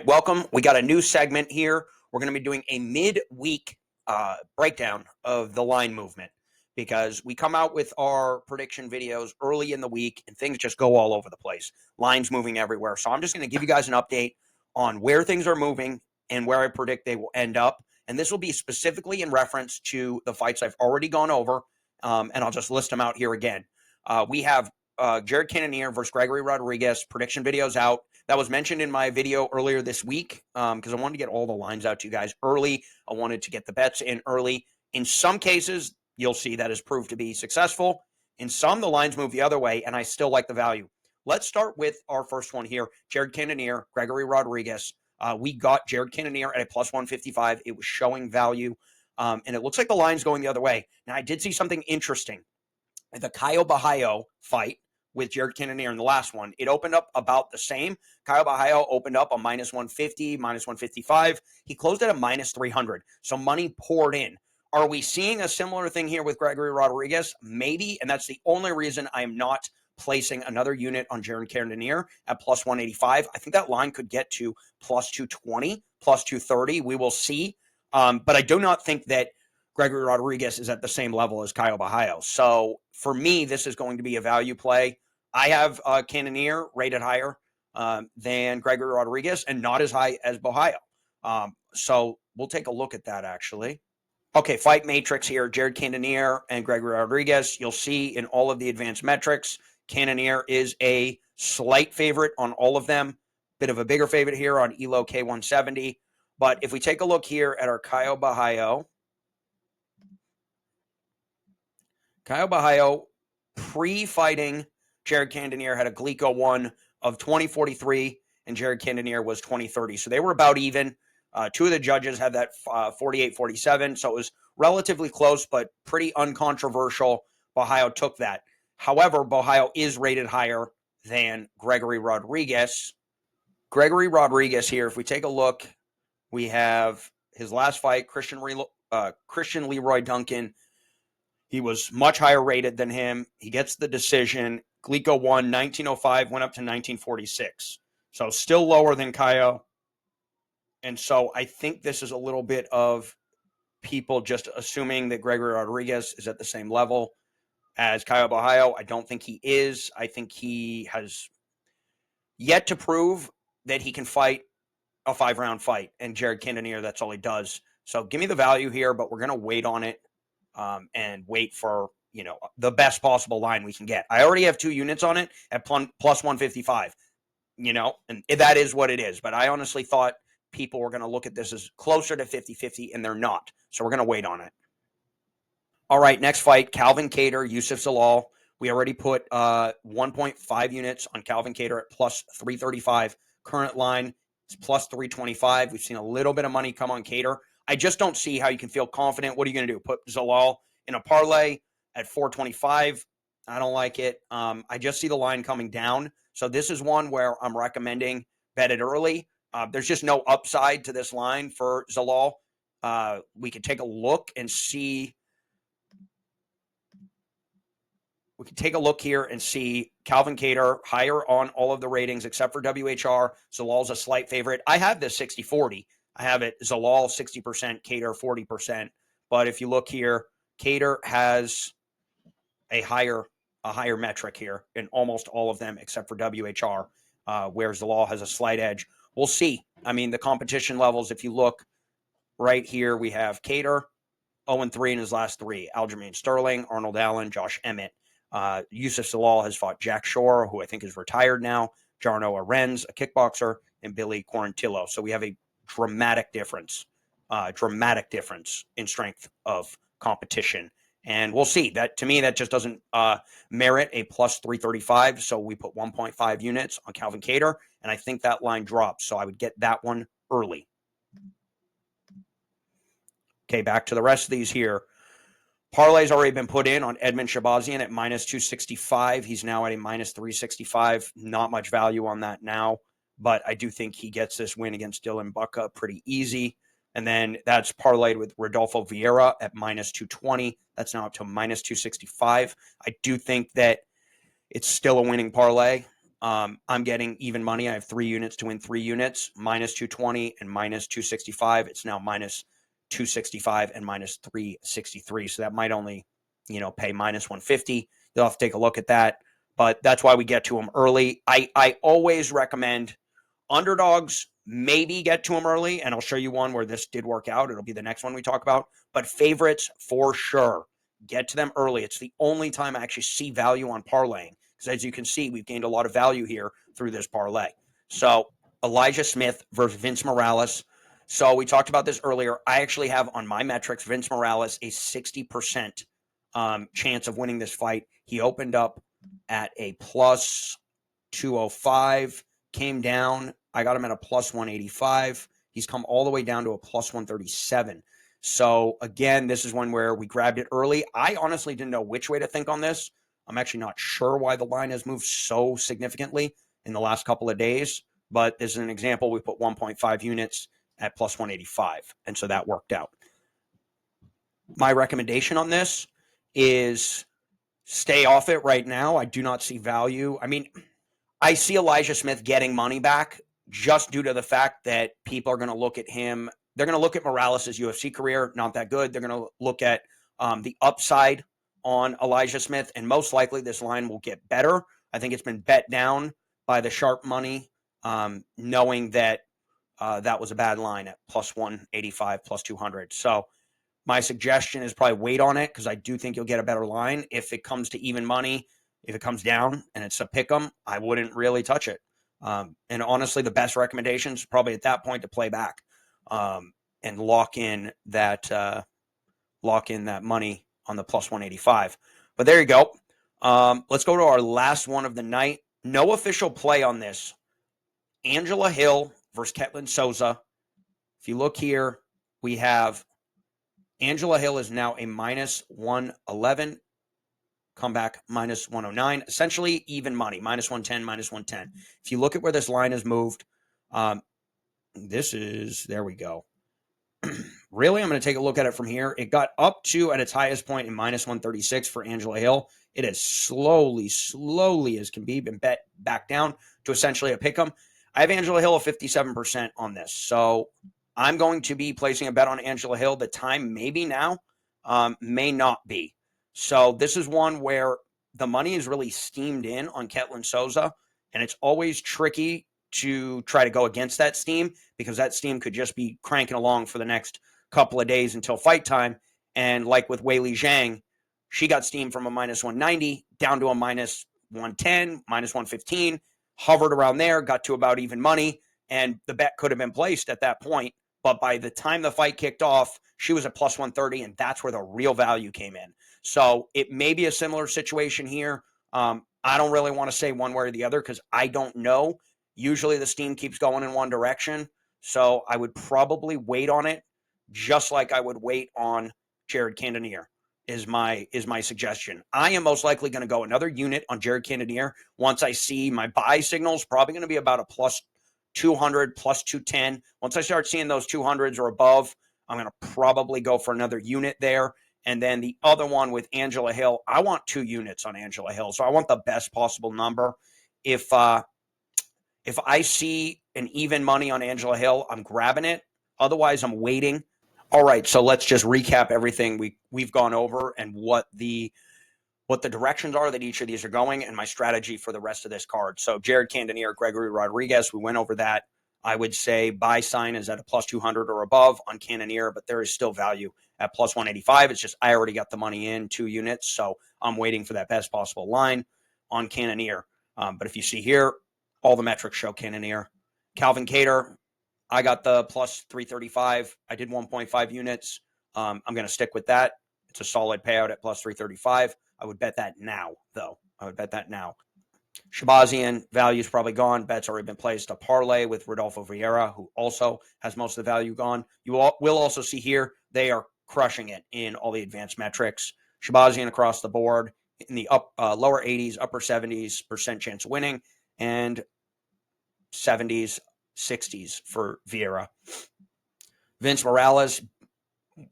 welcome. We got a new segment here. We're going to be doing a midweek breakdown of the line movement because we come out with our prediction videos early in the week and things just go all over the place. Lines moving everywhere. So I'm just going to give you guys an update on where things are moving and where I predict they will end up. And this will be specifically in reference to the fights I've already gone over, and I'll just list them out here again. We have Jared Cannonier versus Gregory Rodriguez prediction videos out. That was mentioned in my video earlier this week because I wanted to get all the lines out to you guys early. I wanted to get the bets in early. In some cases, you'll see that has proved to be successful. In some, the lines move the other way, and I still like the value. Let's start with our first one here, Jared Cannonier, Gregory Rodriguez. We got Jared Cannonier at a plus 155. It was showing value, and it looks like the line's going the other way. Now, I did see something interesting. The Caio Bahaio fight with Jared Cannonier in the last one, it opened up about the same. Caio Bahaio opened up a minus 150, minus 155. He closed at a minus 300. So money poured in. Are we seeing a similar thing here with Gregory Rodriguez? Maybe, and that's the only reason I'm not placing another unit on Jared Cannonier at plus 185. I think that line could get to plus 220, plus 230. We will see. But I do not think that Gregory Rodriguez is at the same level as Caio Bahaio. So for me, this is going to be a value play. I have Cannonier rated higher than Gregory Rodriguez and not as high as Bahaio. So we'll take a look at that, actually. Okay, fight matrix here, Jared Cannonier and Gregory Rodriguez. You'll see in all of the advanced metrics, Cannonier is a slight favorite on all of them. Bit of a bigger favorite here on ELO K170. But if we take a look here at our Caio Bahaio pre-fighting Jared Cannonier had a Glico 1 of 2043, and Jared Cannonier was 2030. So they were about even. Two of the judges had that 48-47, so it was relatively close, but pretty uncontroversial. Bahaio took that. However, Bahaio is rated higher than Gregory Rodriguez. Gregory Rodriguez here, if we take a look, we have his last fight, Christian Leroy Duncan. He was much higher rated than him. He gets the decision. Glico won 1905, went up to 1946. So still lower than Caio. And so I think this is a little bit of people just assuming that Gregory Rodriguez is at the same level as Caio Bahaio. I don't think he is. I think he has yet to prove that he can fight a 5-round fight. And Jared Cannonier, that's all he does. So give me the value here, but we're going to wait on it. And wait for, the best possible line we can get. I already have 2 units on it at plus 155, and that is what it is. But I honestly thought people were going to look at this as closer to 50-50, and they're not. So we're going to wait on it. All right, next fight, Calvin Kattar, Youssef Zalal. We already put 1.5 units on Calvin Kattar at plus 335. Current line is plus 325. We've seen a little bit of money come on Kattar. I just don't see how you can feel confident. What are you going to do? Put Zalal in a parlay at 425? I don't like it. I just see the line coming down. So this is one where I'm recommending bet it early. There's just no upside to this line for Zalal. We could take a look and see. We can take a look here and see Calvin Kattar higher on all of the ratings except for WHR. Zalal's a slight favorite. I have this 60-40. I have it Zalal 60%, Kattar 40%. But if you look here, Kattar has a higher metric here in almost all of them except for WHR, where Zalal has a slight edge. We'll see. I mean, the competition levels, if you look right here, we have Kattar 0-3 in his last 3. Aljamain Sterling, Arnold Allen, Josh Emmett. Youssef Zalal has fought Jack Shore, who I think is retired now, Jarno Arens, a kickboxer, and Billy Quarantillo. So we have a dramatic difference in strength of competition. And we'll see. That to me, that just doesn't merit a plus 335. So we put 1.5 units on Calvin Kattar, and I think that line drops. So I would get that one early. Okay, back to the rest of these here. Parlay's already been put in on Edmund Shabazian at minus 265. He's now at a minus 365. Not much value on that now, but I do think he gets this win against Dylan Bucka pretty easy. And then that's parlayed with Rodolfo Vieira at minus 220. That's now up to minus 265. I do think that it's still a winning parlay. I'm getting even money. I have 3 units to win 3 units, minus 220 and minus 265. It's now minus 265 and minus 363. So that might only, pay minus 150. You'll have to take a look at that. But that's why we get to them early. I always recommend underdogs, maybe get to them early, and I'll show you one where this did work out. It'll be the next one we talk about. But favorites, for sure, get to them early. It's the only time I actually see value on parlaying, because as you can see, we've gained a lot of value here through this parlay. So Elijah Smith versus Vince Morales. So we talked about this earlier. I actually have on my metrics Vince Morales a 60% chance of winning this fight. He opened up at a plus 205, came down. I got him at a plus 185. He's come all the way down to a plus 137. So again, this is one where we grabbed it early. I honestly didn't know which way to think on this. I'm actually not sure why the line has moved so significantly in the last couple of days, but this is an example. We put 1.5 units at plus 185, and so that worked out. My recommendation on this is stay off it right now. I do not see value. I mean, I see Elijah Smith getting money back just due to the fact that people are going to look at him. They're going to look at Morales' UFC career, not that good. They're going to look at the upside on Elijah Smith, and most likely this line will get better. I think it's been bet down by the sharp money, knowing that that was a bad line at plus 185, plus 200. So my suggestion is probably wait on it, because I do think you'll get a better line. If it comes to even money, if it comes down and it's a pick 'em, I wouldn't really touch it. And honestly, the best recommendation is probably at that point to play back and lock in that money on the plus 185. But there you go. Let's go to our last one of the night. No official play on this. Angela Hill versus Ketlin Souza. If you look here, we have Angela Hill is now a minus 111. Comeback minus 109, essentially even money, minus 110, minus 110. If you look at where this line has moved, there we go. Really, I'm going to take a look at it from here. It got up to at its highest point in minus 136 for Angela Hill. It has slowly as can be been bet back down to essentially a pick 'em. I have Angela Hill at 57% on this. So I'm going to be placing a bet on Angela Hill. The time may be now, may not be. So this is one where the money is really steamed in on Ketlin Souza, and it's always tricky to try to go against that steam, because that steam could just be cranking along for the next couple of days until fight time. And like with Weili Zhang, she got steamed from a minus 190 down to a minus 110, minus 115, hovered around there, got to about even money, and the bet could have been placed at that point. But by the time the fight kicked off, she was at plus 130, and that's where the real value came in. So it may be a similar situation here. I don't really want to say one way or the other, because I don't know. Usually the steam keeps going in one direction. So I would probably wait on it, just like I would wait on Jared Cannonier is my suggestion. I am most likely going to go another unit on Jared Cannonier once I see my buy signals, probably going to be about a plus 200, plus 210. Once I start seeing those 200s or above, I'm going to probably go for another unit there. And then the other one with Angela Hill, I want 2 units on Angela Hill. So I want the best possible number. If I see an even money on Angela Hill, I'm grabbing it. Otherwise, I'm waiting. All right, so let's just recap everything we've gone over and what the directions are that each of these are going, and my strategy for the rest of this card. So Jared Cannonier, Gregory Rodriguez, we went over that. I would say buy sign is at a plus 200 or above on Cannonier, but there is still value at plus 185. It's just I already got the money in 2 units, so I'm waiting for that best possible line on Cannonier. But if you see here, all the metrics show Cannonier. Calvin Kattar, I got the plus 335. I did 1.5 units. I'm going to stick with that. It's a solid payout at plus 335. I would bet that now, though. I would bet that now. Shabazian, value's probably gone. Bet's already been placed. A parlay with Rodolfo Vieira, who also has most of the value gone. You will also see here, they are crushing it in all the advanced metrics. Shabazian across the board in the lower 80s, upper 70s% chance of winning, and 70s, 60s for Vieira. Vince Morales,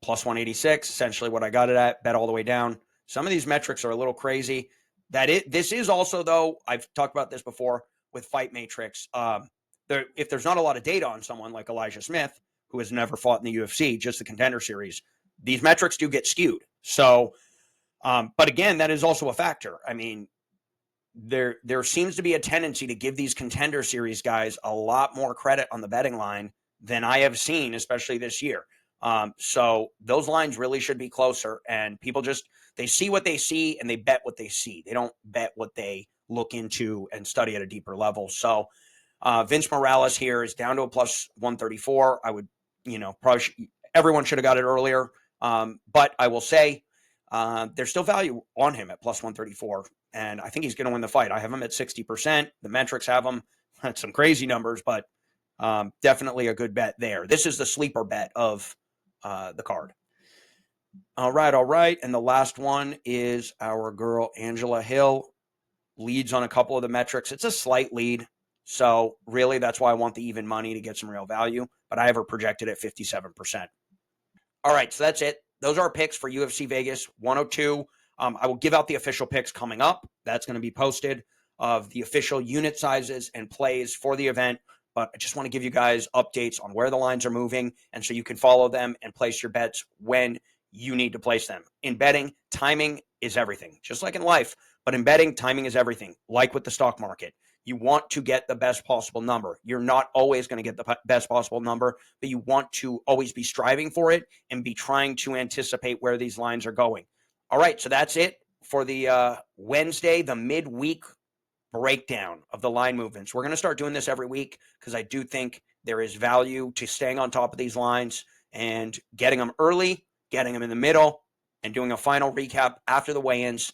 plus 186, essentially what I got it at, bet all the way down. Some of these metrics are a little crazy. This is also, though, I've talked about this before, with Fight Matrix. If there's not a lot of data on someone like Elijah Smith, who has never fought in the UFC, just the Contender Series, these metrics do get skewed. So, but again, that is also a factor. I mean, there seems to be a tendency to give these Contender Series guys a lot more credit on the betting line than I have seen, especially this year. So those lines really should be closer, and people they see what they see and they bet what they see. They don't bet what they look into and study at a deeper level. So Vince Morales here is down to a plus 134. I would, probably everyone should have got it earlier. But I will say there's still value on him at plus 134. And I think he's going to win the fight. I have him at 60%. The metrics have him at some crazy numbers, but definitely a good bet there. This is the sleeper bet of the card. All right. And the last one is our girl, Angela Hill. Leads on a couple of the metrics. It's a slight lead. So really, that's why I want the even money to get some real value. But I have her projected at 57%. All right, so that's it. Those are our picks for UFC Vegas 102. I will give out the official picks coming up. That's going to be posted of the official unit sizes and plays for the event. But I just want to give you guys updates on where the lines are moving, and so you can follow them and place your bets when you need to place them. In betting, timing is everything, just like in life. But in betting, timing is everything, like with the stock market. You want to get the best possible number. You're not always going to get the best possible number, but you want to always be striving for it and be trying to anticipate where these lines are going. All right, so that's it for the Wednesday, the midweek breakdown of the line movements. We're going to start doing this every week because I do think there is value to staying on top of these lines and getting them early, getting them in the middle, and doing a final recap after the weigh-ins,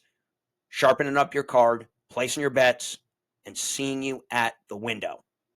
sharpening up your card, placing your bets, and seeing you at the window.